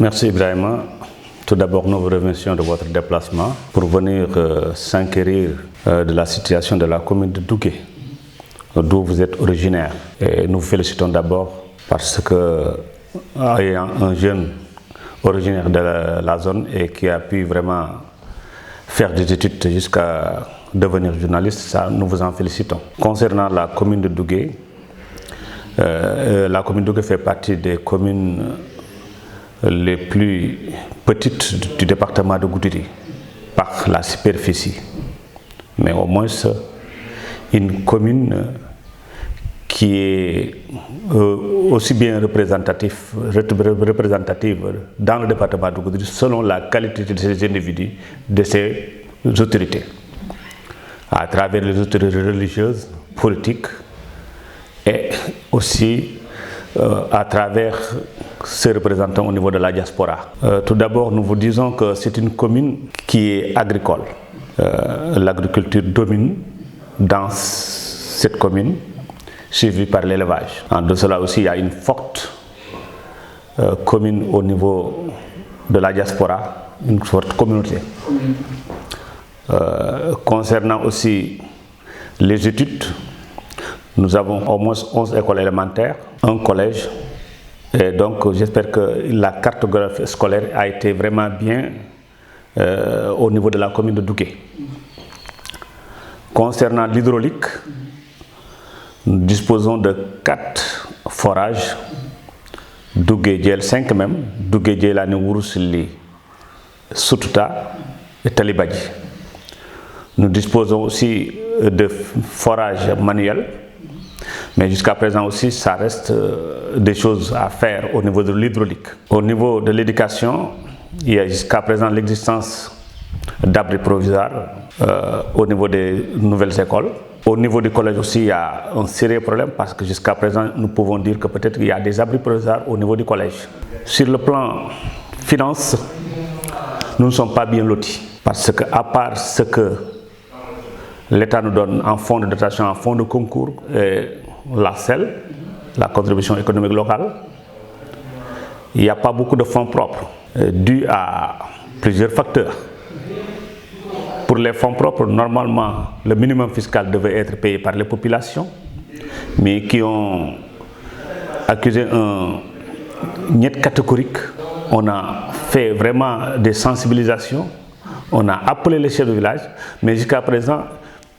Merci Ibrahima. Tout d'abord, nous vous remercions de votre déplacement pour venir s'enquérir de la situation de la commune de Dougué, d'où vous êtes originaire. Et nous vous félicitons d'abord parce que, ayant un jeune originaire de la zone et qui a pu vraiment faire des études jusqu'à devenir journaliste, ça, nous vous en félicitons. Concernant la commune de Dougué, la commune de Dougué fait partie des communes les plus petites du département de Goudiri par la superficie. Mais au moins, une commune qui est aussi bien représentative dans le département de Goudiri selon la qualité de ces individus, de ces autorités, à travers les autorités religieuses, politiques et aussi à travers ses représentants au niveau de la diaspora. Tout d'abord, nous vous disons que c'est une commune qui est agricole. L'agriculture domine dans cette commune, suivie par l'élevage. En de cela aussi, il y a une forte commune au niveau de la diaspora, une forte communauté. Concernant aussi les études, nous avons au moins 11 écoles élémentaires, un collège, et donc j'espère que la cartographie scolaire a été vraiment bien au niveau de la commune de Dougué. Concernant l'hydraulique, nous disposons de 4 forages, Dougué Djel 5 même, Dougué Djelani Wourousili, Soutouta et Talibadji. Nous disposons aussi de forages manuels, mais jusqu'à présent aussi, ça reste des choses à faire au niveau de l'hydraulique. Au niveau de l'éducation, il y a jusqu'à présent l'existence d'abris provisoires au niveau des nouvelles écoles. Au niveau du collège aussi, il y a un sérieux problème parce que jusqu'à présent, nous pouvons dire que peut-être il y a des abris provisoires au niveau du collège. Sur le plan finance, nous ne sommes pas bien lotis parce qu'à part ce que l'État nous donne en fonds de dotation, en fonds de concours, et la CEL, la contribution économique locale, il n'y a pas beaucoup de fonds propres, dû à plusieurs facteurs. Pour les fonds propres, normalement, le minimum fiscal devait être payé par les populations, mais qui ont accusé un niet catégorique. On a fait vraiment des sensibilisations, on a appelé les chefs de village, mais jusqu'à présent,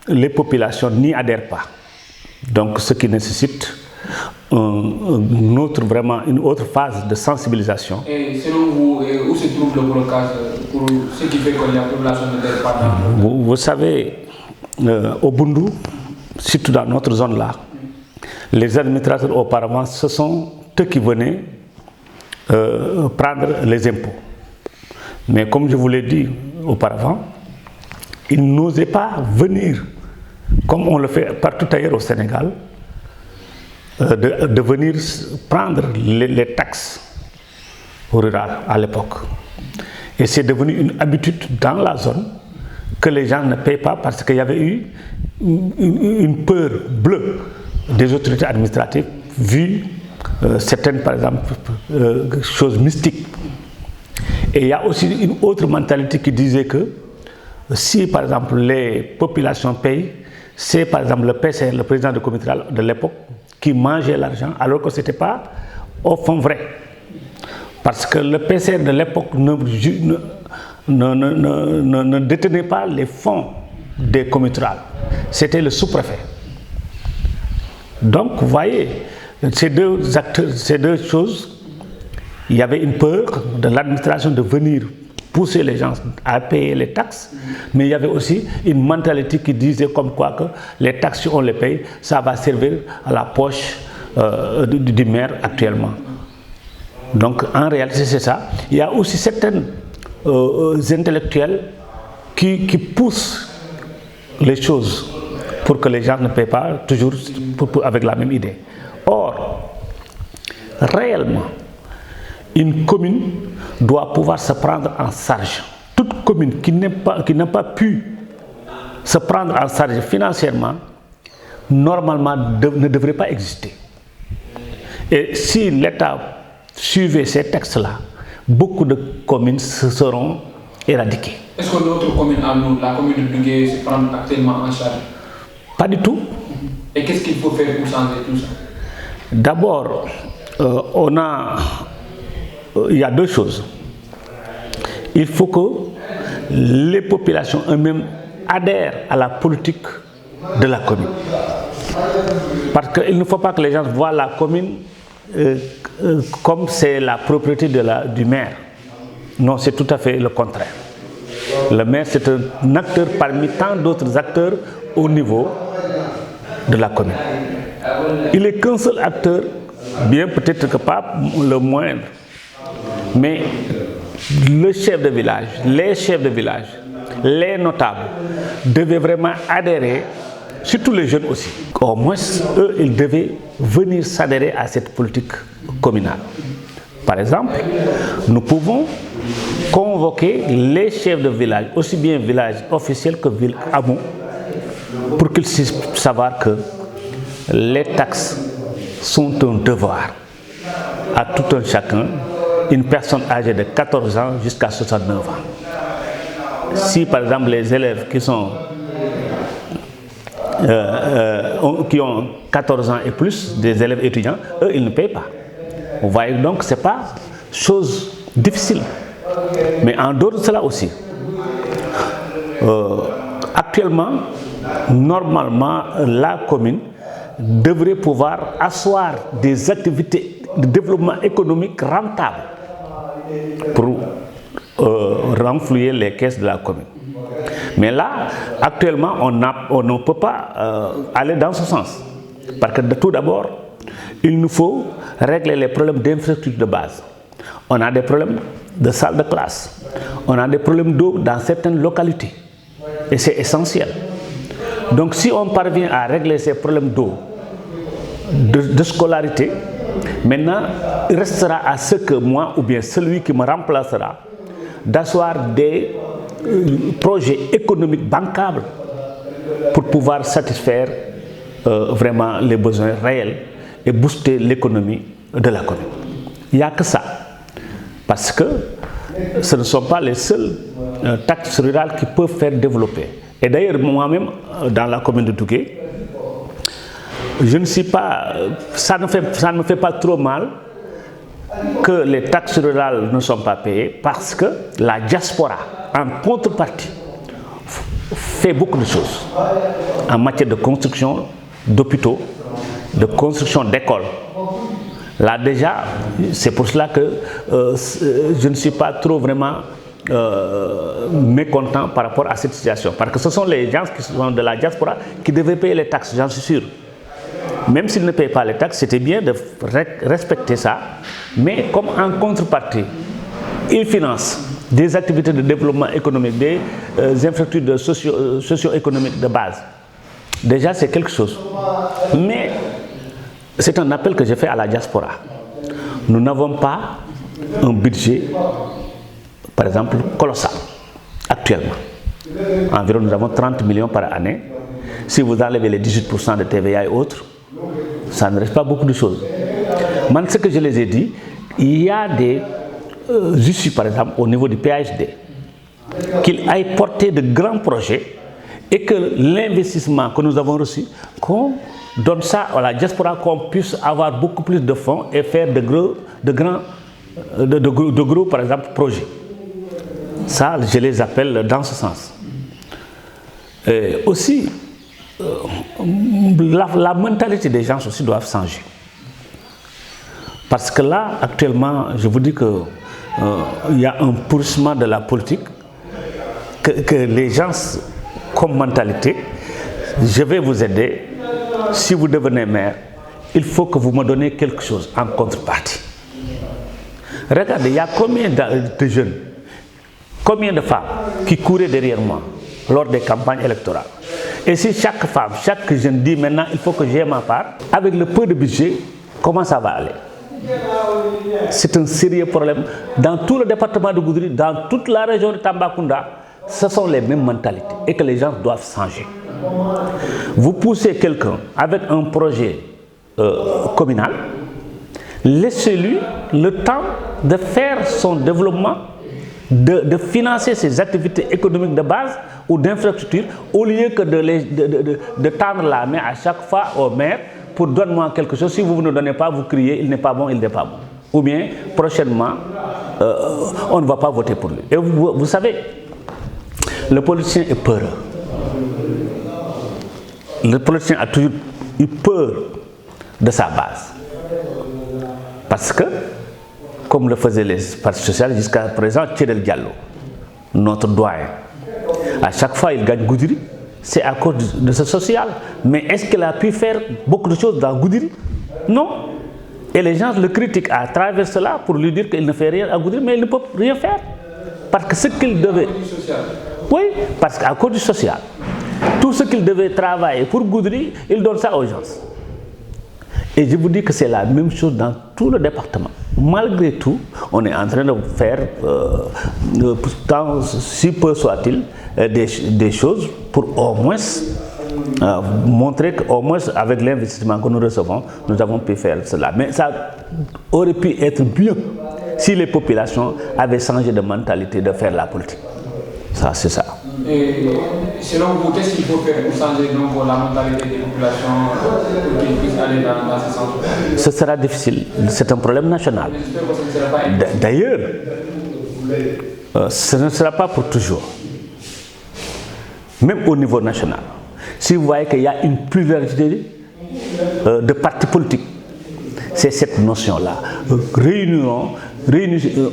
les populations n'y adhèrent pas. Donc, ce qui nécessite une autre phase de sensibilisation. Et selon vous, où se trouve le blocage pour ce qui fait que la population n'adhère pas dans le... Vous savez, au Bundu, surtout dans notre zone-là, les administrateurs auparavant, ce sont eux qui venaient prendre les impôts. Mais comme je vous l'ai dit auparavant, ils n'osaient pas venir, comme on le fait partout ailleurs au Sénégal, de venir prendre les taxes rurales à l'époque. Et c'est devenu une habitude dans la zone que les gens ne payent pas parce qu'il y avait eu une peur bleue des autorités administratives, vu certaines, par exemple, choses mystiques. Et il y a aussi une autre mentalité qui disait que si, par exemple, les populations payent, c'est, par exemple, le PCR, le président du comité de l'époque, qui mangeait l'argent, alors que ce n'était pas au fond vrai. Parce que le PCR de l'époque ne détenait pas les fonds des comités. C'était le sous-préfet. Donc, vous voyez, ces deux choses, il y avait une peur de l'administration de venir pousser les gens à payer les taxes, mais il y avait aussi une mentalité qui disait comme quoi que les taxes, si on les paye, ça va servir à la poche du maire actuellement. Donc en réalité c'est ça. Il y a aussi certains intellectuels qui poussent les choses pour que les gens ne paient pas toujours avec la même idée. Or, réellement, une commune doit pouvoir se prendre en charge. Toute commune qui n'a pas pu se prendre en charge financièrement, normalement ne devrait pas exister. Et si l'État suivait ces textes-là, beaucoup de communes seront éradiquées. Est-ce que notre commune à nous, la commune de Dougué, se prend actuellement en charge? Pas du tout. Et qu'est-ce qu'il faut faire pour changer tout ça? D'abord, il y a deux choses. Il faut que les populations eux-mêmes adhèrent à la politique de la commune. Parce qu'il ne faut pas que les gens voient la commune comme c'est la propriété du maire. Non, c'est tout à fait le contraire. Le maire, c'est un acteur parmi tant d'autres acteurs au niveau de la commune. Il n'est qu'un seul acteur, bien peut-être que pas le moindre, mais le chef de village, les chefs de village, les notables devaient vraiment adhérer, surtout les jeunes aussi. Au moins, eux, ils devaient venir s'adhérer à cette politique communale. Par exemple, nous pouvons convoquer les chefs de village, aussi bien village officiel que village hameau, pour qu'ils puissent savoir que les taxes sont un devoir à tout un chacun, une personne âgée de 14 ans jusqu'à 69 ans. Si par exemple les élèves qui ont 14 ans et plus, des élèves étudiants, eux, ils ne payent pas. Vous voyez donc, ce n'est pas chose difficile. Mais en dehors de cela aussi, actuellement, normalement, la commune devrait pouvoir asseoir des activités de développement économique rentables pour renflouer les caisses de la commune. Mais là, actuellement, on ne peut pas aller dans ce sens. Parce que tout d'abord, il nous faut régler les problèmes d'infrastructure de base. On a des problèmes de salles de classe. On a des problèmes d'eau dans certaines localités. Et c'est essentiel. Donc si on parvient à régler ces problèmes d'eau, de scolarité, maintenant, il restera à ce que moi, ou bien celui qui me remplacera, d'asseoir des projets économiques bancables pour pouvoir satisfaire vraiment les besoins réels et booster l'économie de la commune. Il n'y a que ça. Parce que ce ne sont pas les seuls taxes rurales qui peuvent faire développer. Et d'ailleurs, moi-même, dans la commune de Dougué, je ne suis pas, ça ne me fait pas trop mal que les taxes rurales ne sont pas payées parce que la diaspora, en contrepartie, fait beaucoup de choses en matière de construction d'hôpitaux, de construction d'écoles. Là déjà, c'est pour cela que je ne suis pas trop vraiment mécontent par rapport à cette situation. Parce que ce sont les gens qui sont de la diaspora qui devaient payer les taxes, j'en suis sûr. Même s'ils ne payent pas les taxes, c'était bien de respecter ça. Mais comme en contrepartie, ils financent des activités de développement économique, des infrastructures socio-économiques de base. Déjà, c'est quelque chose. Mais c'est un appel que j'ai fait à la diaspora. Nous n'avons pas un budget, par exemple, colossal, actuellement. Environ, nous avons 30 millions par année. Si vous enlevez les 18% de TVA et autres, ça ne reste pas beaucoup de choses. Moi, ce que je les ai dit, il y a des issues, par exemple, au niveau du PhD, qu'il aille porter de grands projets et que l'investissement que nous avons reçu, qu'on donne ça à la diaspora, qu'on puisse avoir beaucoup plus de fonds et faire de gros, par exemple, projets. Ça, je les appelle dans ce sens. Et aussi, la mentalité des gens aussi doivent changer. Parce que là, actuellement, je vous dis que il y a un pourrissement de la politique, que les gens, comme mentalité, je vais vous aider. Si vous devenez maire, il faut que vous me donniez quelque chose en contrepartie. Regardez, il y a combien de jeunes, combien de femmes qui couraient derrière moi lors des campagnes électorales. Et si chaque femme, chaque jeune dit maintenant il faut que j'ai ma part, avec le peu de budget, comment ça va aller? C'est un sérieux problème. Dans tout le département de Goudiri, dans toute la région de Tambacounda, ce sont les mêmes mentalités et que les gens doivent changer. Vous poussez quelqu'un avec un projet communal, laissez-lui le temps de faire son développement, de financer ses activités économiques de base ou d'infrastructure, au lieu que de tendre la main à chaque fois au maire pour donne-moi quelque chose. Si vous ne donnez pas, vous criez, il n'est pas bon, il n'est pas bon. Ou bien, prochainement, on ne va pas voter pour lui. Et vous savez, le politicien est peureux. Le politicien a toujours eu peur de sa base. Parce que, comme le faisaient les partis sociaux jusqu'à présent, Tchédel Diallo, notre doyen, à chaque fois il gagne Goudiri, c'est à cause de ce social. Mais est-ce qu'il a pu faire beaucoup de choses dans Goudiri? Non. Et les gens le critiquent à travers cela pour lui dire qu'il ne fait rien à Goudiri, mais il ne peut rien faire. Parce que ce qu'il devait... Oui, parce qu'à cause du social. Tout ce qu'il devait travailler pour Goudiri, il donne ça aux gens. Et je vous dis que c'est la même chose dans tout le département. Malgré tout, on est en train de faire, tant si peu soit-il, des choses pour au moins montrer qu'au moins avec l'investissement que nous recevons, nous avons pu faire cela. Mais ça aurait pu être mieux si les populations avaient changé de mentalité de faire la politique. Ça, c'est ça. Et selon vous, qu'est-ce qu'il faut faire pour changer donc, la mentalité des populations pour qu'ils puissent aller dans ce sens? Ce sera difficile. C'est un problème national. D'ailleurs, ce ne sera pas pour toujours. Même au niveau national. Si vous voyez qu'il y a une pluralité de partis politiques, c'est cette notion-là.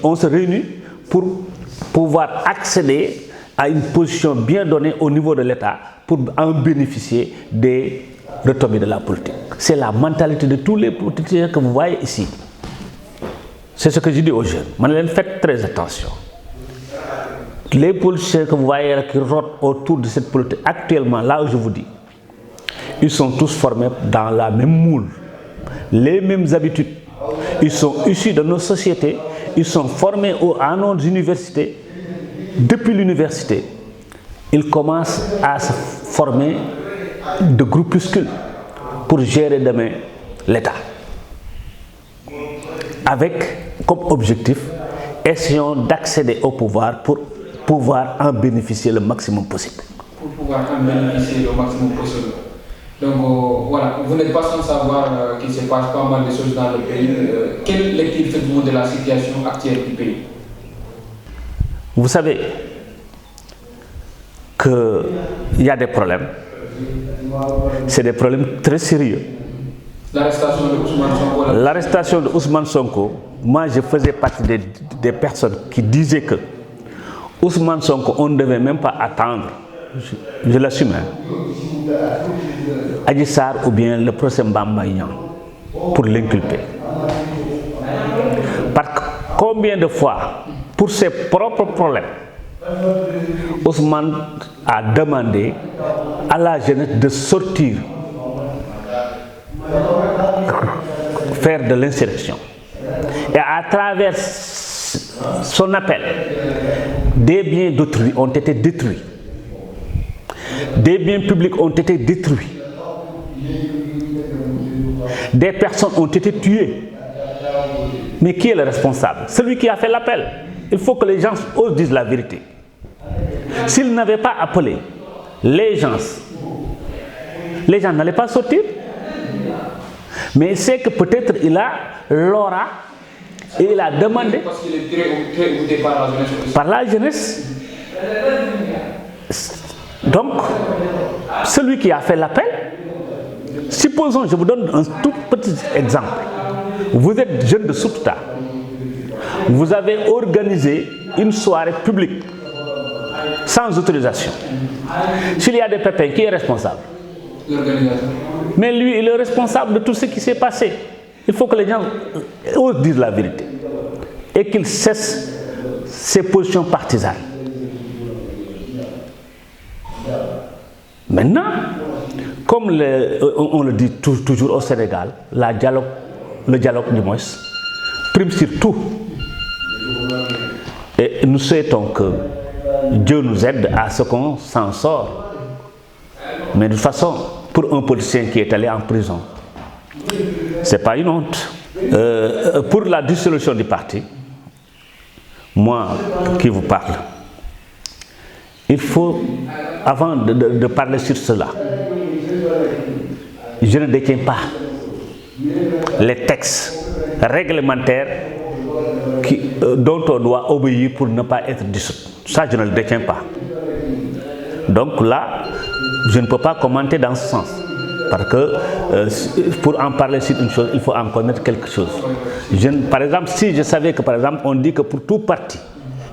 On se réunit pour pouvoir accéder à une position bien donnée au niveau de l'État pour en bénéficier des retombées de la politique. C'est la mentalité de tous les politiciens que vous voyez ici. C'est ce que je dis aux jeunes. Maintenant, faites très attention. Les politiciens que vous voyez qui rotent autour de cette politique, actuellement, là où je vous dis, ils sont tous formés dans la même moule, les mêmes habitudes. Ils sont issus de nos sociétés, ils sont formés à nos universités. Depuis l'université, ils commencent à se former de groupuscules pour gérer demain l'État. Avec comme objectif, essayons d'accéder au pouvoir pour pouvoir en bénéficier le maximum possible. Pour pouvoir en bénéficier le maximum possible. Donc voilà, vous n'êtes pas sans savoir qu'il se passe pas mal de choses dans le pays. Quelle lecture faites-vous de la situation actuelle du pays? Vous savez qu'il y a des problèmes. C'est des problèmes très sérieux. L'arrestation de Ousmane Sonko. L'arrestation de Ousmane Sonko, moi je faisais partie des personnes qui disaient que Ousmane Sonko, on ne devait même pas attendre, je l'assume, Adji Sarr ou bien le procès Mbamba Niang pour l'inculper. Parce que combien de fois, pour ses propres problèmes, Ousmane a demandé à la jeunesse de sortir, faire de l'insurrection. Et à travers son appel, des biens d'autrui ont été détruits. Des biens publics ont été détruits. Des personnes ont été tuées. Mais qui est le responsable? Celui qui a fait l'appel. Il faut que les gens osent dire la vérité. S'ils n'avaient pas appelé les gens n'allaient pas sortir. Mais il sait que peut-être il a l'aura et il a demandé parce qu'il est très goûté par la jeunesse. Par la jeunesse. Donc, celui qui a fait l'appel, supposons, je vous donne un tout petit exemple. Vous êtes jeune de Soutouta. Vous avez organisé une soirée publique sans autorisation. S'il y a des pépins, qui est responsable? L'organisateur. Mais lui, il est responsable de tout ce qui s'est passé. Il faut que les gens osent dire la vérité et qu'ils cessent ces positions partisanes. Maintenant, comme on le dit toujours au Sénégal, le dialogue du moins prime sur tout. Et nous souhaitons que Dieu nous aide à ce qu'on s'en sort. Mais de toute façon, pour un politicien qui est allé en prison, ce n'est pas une honte. Pour la dissolution du parti, moi qui vous parle, il faut, avant de parler sur cela, je ne détiens pas les textes réglementaires dont on doit obéir pour ne pas être dissous. Ça, je ne le détiens pas. Donc là, je ne peux pas commenter dans ce sens. Parce que pour en parler sur une chose, il faut en connaître quelque chose. Par exemple, si je savais que, par exemple, on dit que pour tout parti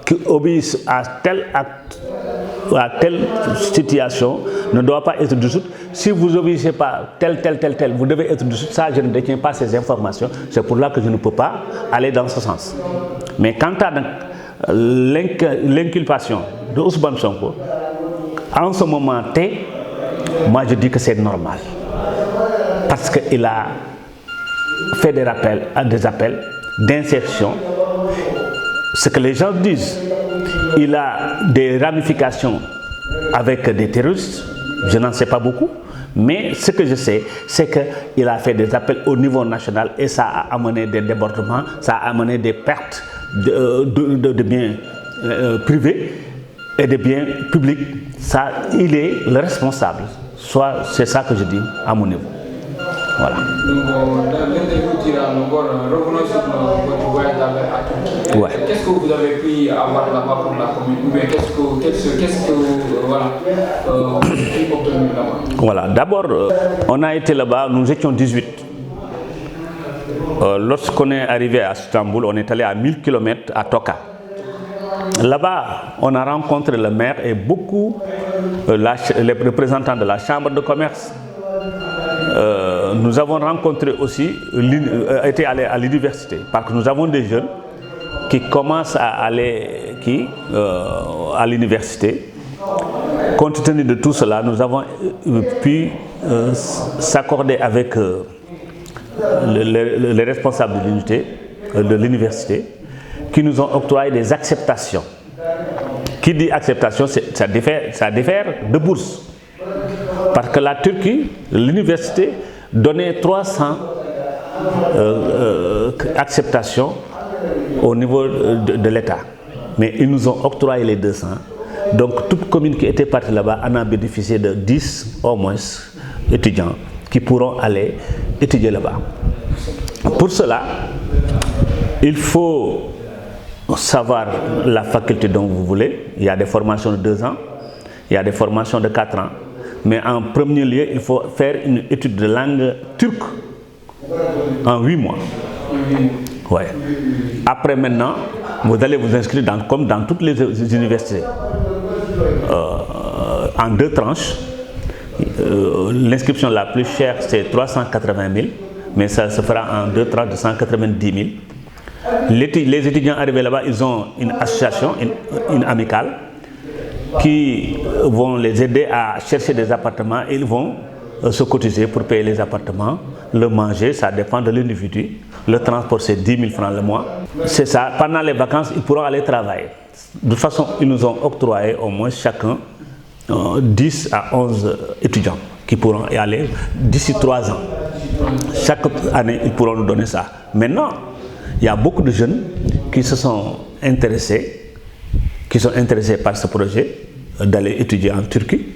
qui obéisse à tel acte, à telle situation, ne doit pas être dissous. Si vous n'obéissez pas tel, vous devez être dissous. Ça, je ne détiens pas ces informations. C'est pour là que je ne peux pas aller dans ce sens. Mais quant à l'inculpation de Ousmane Sonko, en ce moment T, moi je dis que c'est normal. Parce qu'il a fait des appels d'insertion. Ce que les gens disent, il a des ramifications avec des terroristes, je n'en sais pas beaucoup, mais ce que je sais, c'est qu'il a fait des appels au niveau national et ça a amené des débordements, ça a amené des pertes de biens privés et de biens publics. Ça, il est le responsable. Soit c'est ça que je dis à mon niveau. Voilà. Donc, revenons sur votre voyage à Turquie. Ouais. Qu'est-ce que vous avez pu avoir là-bas pour la commune? Ou bien qu'est-ce que vous avez pu obtenir là-bas? Voilà. D'abord, on a été là-bas, nous étions 18. Lorsqu'on est arrivé à Istanbul, on est allé à 1000 km à Toka. Là-bas, on a rencontré le maire et beaucoup les représentants de la chambre de commerce. Nous avons rencontré aussi, été allés à l'université, parce que nous avons des jeunes qui commencent à aller à l'université. Compte tenu de tout cela, nous avons pu s'accorder avec les responsables de l'université qui nous ont octroyé des acceptations. Qui dit acceptation, ça diffère de bourse. Parce que la Turquie, l'université, donnait 300 acceptations au niveau de l'État. Mais ils nous ont octroyé les 200. Donc toute commune qui était partie là-bas en a bénéficié de 10 au moins étudiants qui pourront aller étudier là-bas. Pour cela, il faut savoir la faculté dont vous voulez. Il y a des formations de 2 ans, il y a des formations de 4 ans. Mais en premier lieu, il faut faire une étude de langue turque en 8 mois. Ouais. Après maintenant, vous allez vous inscrire comme dans toutes les universités. En 2 tranches. L'inscription la plus chère, c'est 380 000, mais ça se fera en 2 tranches de 190 000. Les étudiants arrivés là-bas, ils ont une association, une amicale, qui vont les aider à chercher des appartements et ils vont se cotiser pour payer les appartements, le manger, ça dépend de l'individu. Le transport, c'est 10 000 francs le mois. C'est ça, pendant les vacances, ils pourront aller travailler. De toute façon, ils nous ont octroyé au moins chacun 10 à 11 étudiants qui pourront y aller d'ici 3 ans. Chaque année, ils pourront nous donner ça. Maintenant, il y a beaucoup de jeunes qui sont intéressés par ce projet d'aller étudier en Turquie.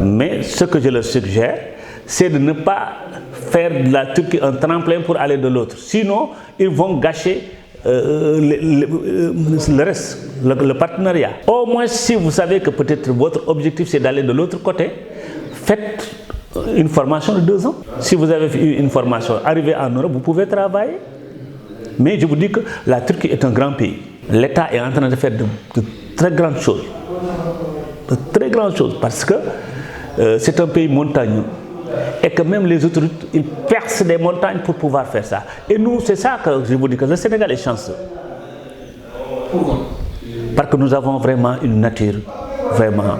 Mais ce que je leur suggère, c'est de ne pas faire de la Turquie un tremplin pour aller de l'autre. Sinon, ils vont gâcher le reste, le partenariat. Au moins, si vous savez que peut-être votre objectif c'est d'aller de l'autre côté, faites une formation de 2 ans. Si vous avez eu une formation, arrivé en Europe, vous pouvez travailler. Mais je vous dis que la Turquie est un grand pays. L'État est en train de faire de très grandes choses. De très grandes choses parce que c'est un pays montagneux. Et que même les autorités, ils percent des montagnes pour pouvoir faire ça. Et nous, c'est ça que je vous dis, que le Sénégal est chanceux. Pourquoi? Parce que nous avons vraiment une nature vraiment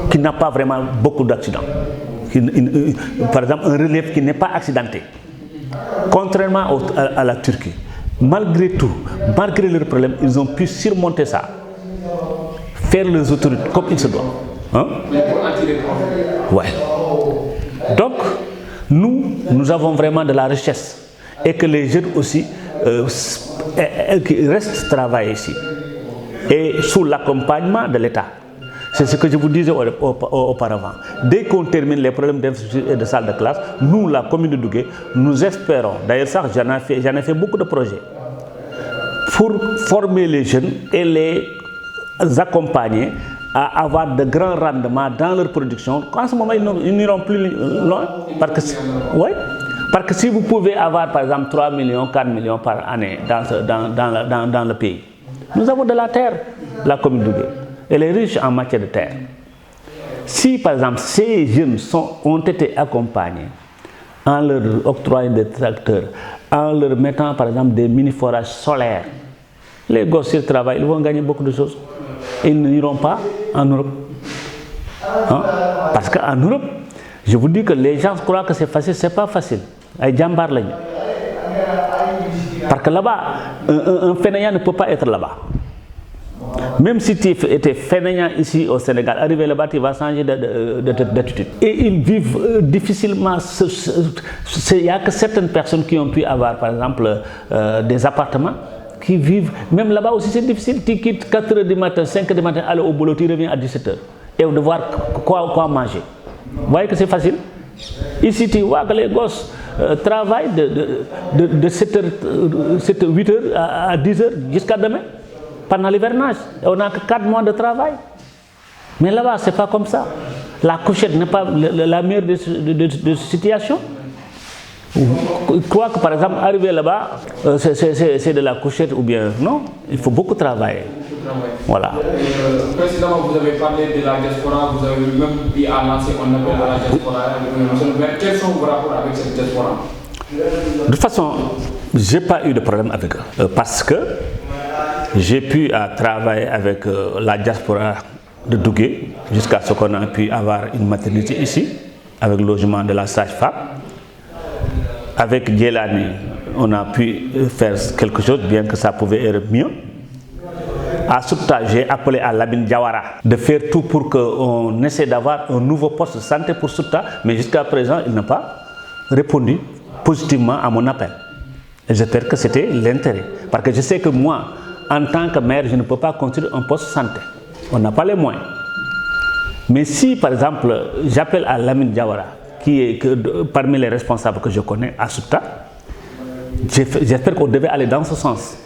qui n'a pas vraiment beaucoup d'accidents. Par exemple, un relief qui n'est pas accidenté. Contrairement à la Turquie. Malgré tout, malgré leurs problèmes, ils ont pu surmonter ça. Faire les autorités comme il se doit. Hein? Ouais. Donc, nous avons vraiment de la richesse. Et que les jeunes aussi qui restent travailler ici et sous l'accompagnement de l'État. C'est ce que je vous disais auparavant. Dès qu'on termine les problèmes d'infrastructure et de salle de classe, nous, la commune de Dougué, nous espérons, d'ailleurs ça j'en ai fait beaucoup de projets, pour former les jeunes et les accompagner à avoir de grands rendements dans leur production. En ce moment, ils n'iront plus loin. Parce que si vous pouvez avoir par exemple 3 millions, 4 millions par année dans le pays, nous avons de la terre, la commune de Dougué. Elle est riche en matière de terre. Si par exemple ces jeunes ont été accompagnés en leur octroyant des tracteurs, en leur mettant par exemple des mini-forages solaires, les gosses qui travaillent, ils vont gagner beaucoup de choses. Et ils n'iront pas en Europe. Hein? Parce qu'en Europe, je vous dis que les gens croient que c'est facile, c'est pas facile. Ay jambar lañu. Parce que là-bas, un fainéant ne peut pas être là-bas. Même si tu étais fainéant ici au Sénégal, arrivé là-bas, tu vas changer d'attitude. Et ils vivent difficilement. Il n'y a que certaines personnes qui ont pu avoir, par exemple, des appartements, qui vivent. Même là-bas aussi, c'est difficile. Tu quittes 4 h du matin, 5 h du matin, aller au boulot, tu reviens à 17 h. Et devoir quoi manger. Vous voyez que c'est facile? Ici, tu vois que les gosses travaillent de 7 h, 8 h à 10 h jusqu'à demain. Pendant l'hivernage, on n'a que 4 mois de travail. Mais là-bas, ce n'est pas comme ça. La couchette n'est pas la meilleure de situation. Je crois que par exemple, arriver là-bas, c'est de la couchette ou bien non, il faut beaucoup travailler. Voilà. Précédemment, vous avez parlé de la diaspora, vous avez même dit à lancer un appel à la diaspora. Quels sont vos rapports avec cette diaspora? De toute façon, je n'ai pas eu de problème avec eux. Parce que j'ai pu travailler avec la diaspora de Dougué jusqu'à ce qu'on a pu avoir une maternité ici, avec le logement de la sage-femme. Avec Djelani, on a pu faire quelque chose, bien que ça pouvait être mieux. À Soutta, j'ai appelé à Lamine Diawara de faire tout pour qu'on essaie d'avoir un nouveau poste de santé pour Soutta, mais jusqu'à présent, il n'a pas répondu positivement à mon appel. Et j'espère que c'était l'intérêt. Parce que je sais que moi, en tant que maire, je ne peux pas construire un poste de santé. On n'a pas les moyens. Mais si, par exemple, j'appelle à Lamine Diawara, qui est parmi les responsables que je connais à Soutta, j'espère qu'on devait aller dans ce sens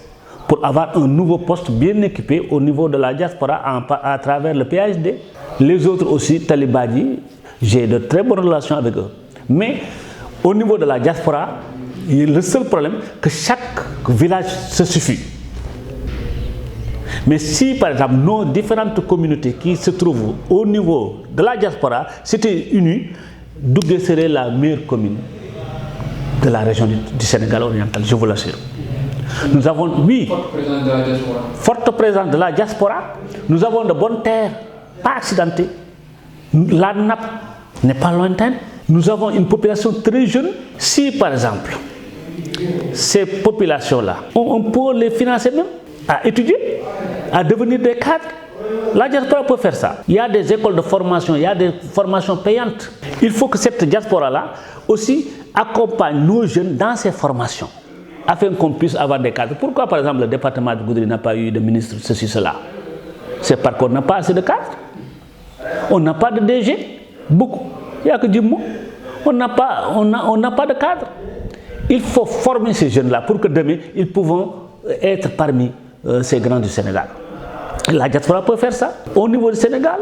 pour avoir un nouveau poste bien équipé au niveau de la diaspora à travers le PhD. Les autres aussi, Talibadi, j'ai de très bonnes relations avec eux. Mais au niveau de la diaspora, il y a le seul problème que chaque village se suffit. Mais si par exemple nos différentes communautés qui se trouvent au niveau de la diaspora s'étaient unies, Dougué serait la meilleure commune de la région du Sénégal oriental, je vous l'assure. Nous avons, oui, forte présence de la diaspora. Nous avons de bonnes terres, pas accidentées. La nappe n'est pas lointaine. Nous avons une population très jeune. Si par exemple, ces populations-là, on peut les financer même à étudier, à devenir des cadres. La diaspora peut faire ça. Il y a des écoles de formation, il y a des formations payantes. Il faut que cette diaspora-là aussi accompagne nos jeunes dans ces formations, afin qu'on puisse avoir des cadres. Pourquoi par exemple le département de Goudiri n'a pas eu de ministre, ceci, cela? C'est parce qu'on n'a pas assez de cadres. On n'a pas de DG, beaucoup. Il n'y a que du mot. On n'a pas de cadre. Il faut former ces jeunes-là pour que demain, ils puissent être parmi ces grands du Sénégal. La diaspora peut faire ça au niveau du Sénégal.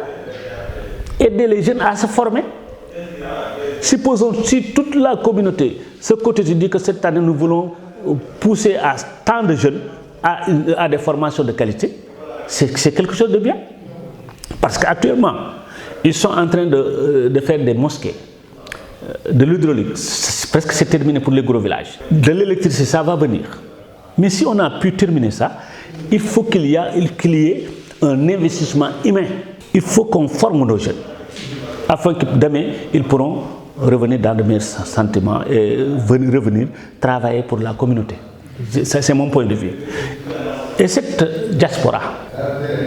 Aider les jeunes à se former. Supposons si toute la communauté, ce côté tu dis que cette année nous voulons pousser à tant de jeunes à des formations de qualité, c'est quelque chose de bien. Parce qu'actuellement, ils sont en train de faire des mosquées, de l'hydraulique, presque c'est terminé pour les gros villages. De l'électricité, ça va venir. Mais si on a pu terminer ça, il faut qu'il y ait un investissement humain. Il faut qu'on forme nos jeunes, afin que demain, ils pourront revenir dans de meilleurs sentiments et revenir travailler pour la communauté. C'est mon point de vue. Et cette diaspora,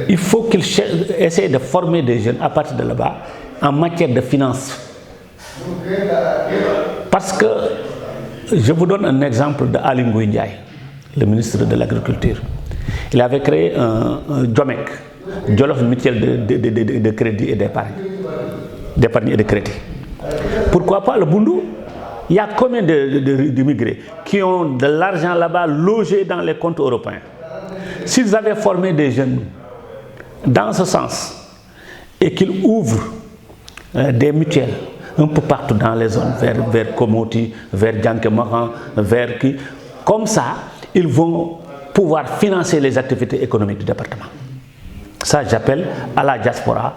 il faut qu'ils essaient de former des jeunes à partir de là-bas en matière de finances. Parce que, je vous donne un exemple de Ali Ngouille Ndiaye, le ministre de l'Agriculture. Il avait créé un Jomec, Jolof Mutuel de crédit et d'épargne et de crédit. Pourquoi pas le Boundou? Il y a combien d'immigrés qui ont de l'argent là-bas logé dans les comptes européens? S'ils avaient formé des jeunes dans ce sens et qu'ils ouvrent des mutuelles un peu partout dans les zones, vers Komoti, vers Djankémaran, vers qui, comme ça, ils vont pouvoir financer les activités économiques du département. Ça, j'appelle à la diaspora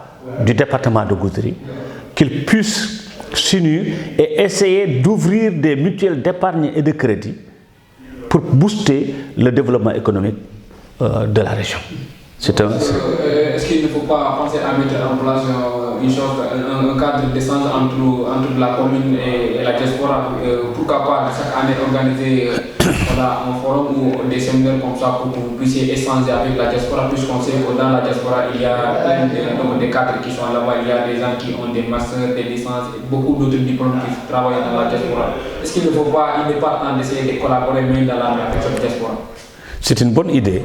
du département de Goudiri qu'ils puissent s'unir et essayer d'ouvrir des mutuelles d'épargne et de crédit pour booster le développement économique de la région. Est-ce qu'il ne faut pas penser à mettre en place un cadre d'échange entre la commune et la diaspora? Pourquoi pas chaque année organiser un forum ou des séminaires comme ça pour que vous puissiez échanger avec la diaspora, puisqu'on sait que dans la diaspora il y a plein de cadres qui sont là-bas, il y a des gens qui ont des masters, des licences, beaucoup d'autres diplômes qui travaillent dans la diaspora. Est-ce qu'il ne faut pas, il n'est pas temps d'essayer de collaborer même dans la diaspora? C'est une bonne idée.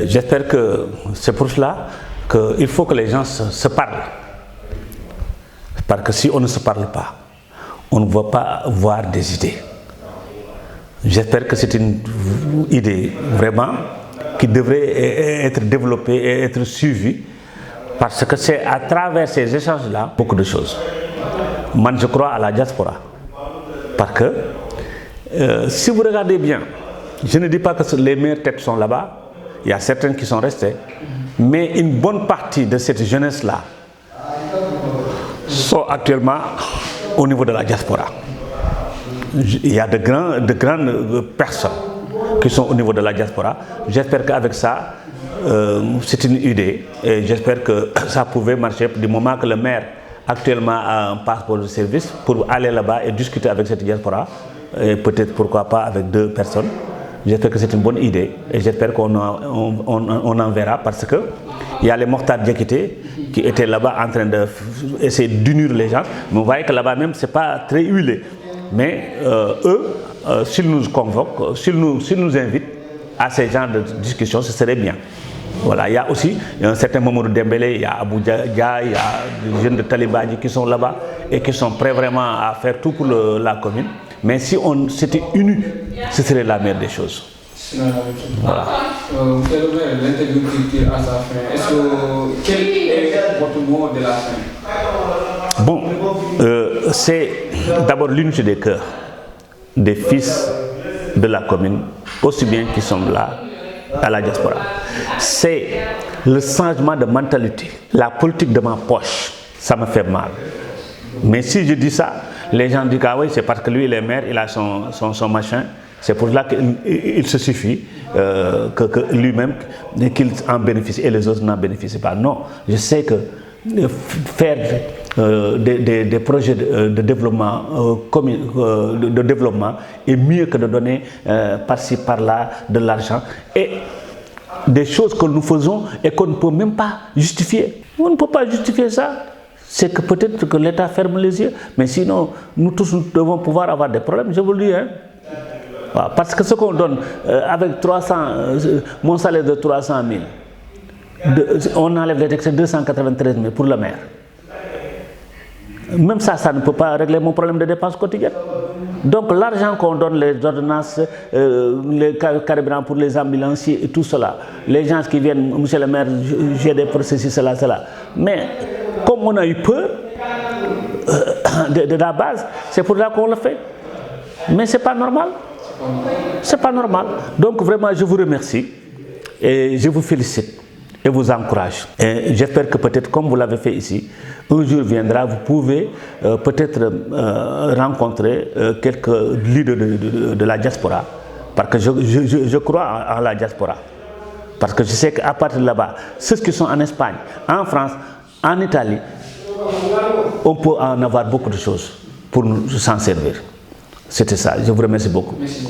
J'espère que c'est pour cela qu'il faut que les gens se parlent. Parce que si on ne se parle pas, on ne va pas voir des idées. J'espère que c'est une idée vraiment qui devrait être développée et être suivie, parce que c'est à travers ces échanges-là beaucoup de choses. Moi, je crois à la diaspora. Parce que si vous regardez bien, je ne dis pas que les meilleures têtes sont là-bas. Il y a certains qui sont restés, mais une bonne partie de cette jeunesse-là sont actuellement au niveau de la diaspora. Il y a de grandes personnes qui sont au niveau de la diaspora. J'espère qu'avec ça, c'est une idée et j'espère que ça pouvait marcher du moment que le maire actuellement a un passeport de service pour aller là-bas et discuter avec cette diaspora et peut-être pourquoi pas avec 2 personnes. J'espère que c'est une bonne idée et j'espère qu'on en verra parce que il y a les Mokhtar Diakité qui étaient là-bas en train d'essayer d'unir les gens. Mais vous voyez que là-bas même, c'est pas très huilé. Mais eux, s'ils nous convoquent, s'ils nous invitent à ces genres de discussions, ce serait bien. Voilà, il y a aussi un certain Mamadou Dembélé, il y a Abou Dia, il y a des jeunes de Talibadi qui sont là-bas et qui sont prêts vraiment à faire tout pour la commune. Mais si on s'était unis, ce serait la meilleure des choses. Voilà. Monsieur le maire, l'interview tire à sa fin. Est-ce que quel est votre mot de la fin? Bon, c'est d'abord l'unité des cœurs des fils de la commune, aussi bien qui sont là à la diaspora. C'est le changement de mentalité. La politique de ma poche, ça me fait mal. Mais si je dis ça, les gens disent ah oui, c'est parce que lui il est maire, il a son machin. C'est pour cela qu'il se suffit que lui-même qu'il en bénéficie et les autres n'en bénéficient pas. Non, je sais que faire des projets de développement est mieux que de donner par-ci par-là de l'argent et des choses que nous faisons et qu'on ne peut même pas justifier. On ne peut pas justifier ça. C'est que peut-être que l'État ferme les yeux, mais sinon nous tous nous devons pouvoir avoir des problèmes, je vous le dis. Hein. Voilà, parce que ce qu'on donne avec mon salaire de 300 000, on enlève les taxes 293 000 pour le maire. Même ça ne peut pas régler mon problème de dépenses quotidiennes. Donc l'argent qu'on donne, les ordonnances, les carburants pour les ambulanciers et tout cela, les gens qui viennent, monsieur le maire, j'ai des processus, cela. Mais comme on a eu peur de la base, c'est pour ça qu'on le fait. Mais ce n'est pas normal. C'est pas normal. Donc vraiment, je vous remercie et je vous félicite et vous encourage. Et j'espère que peut-être, comme vous l'avez fait ici, un jour viendra, vous pouvez peut-être rencontrer quelques leaders de la diaspora. Parce que je crois en la diaspora. Parce que je sais qu'à partir de là-bas, ceux qui sont en Espagne, en France, en Italie, on peut en avoir beaucoup de choses pour nous s'en servir. C'était ça. Je vous remercie beaucoup. Merci.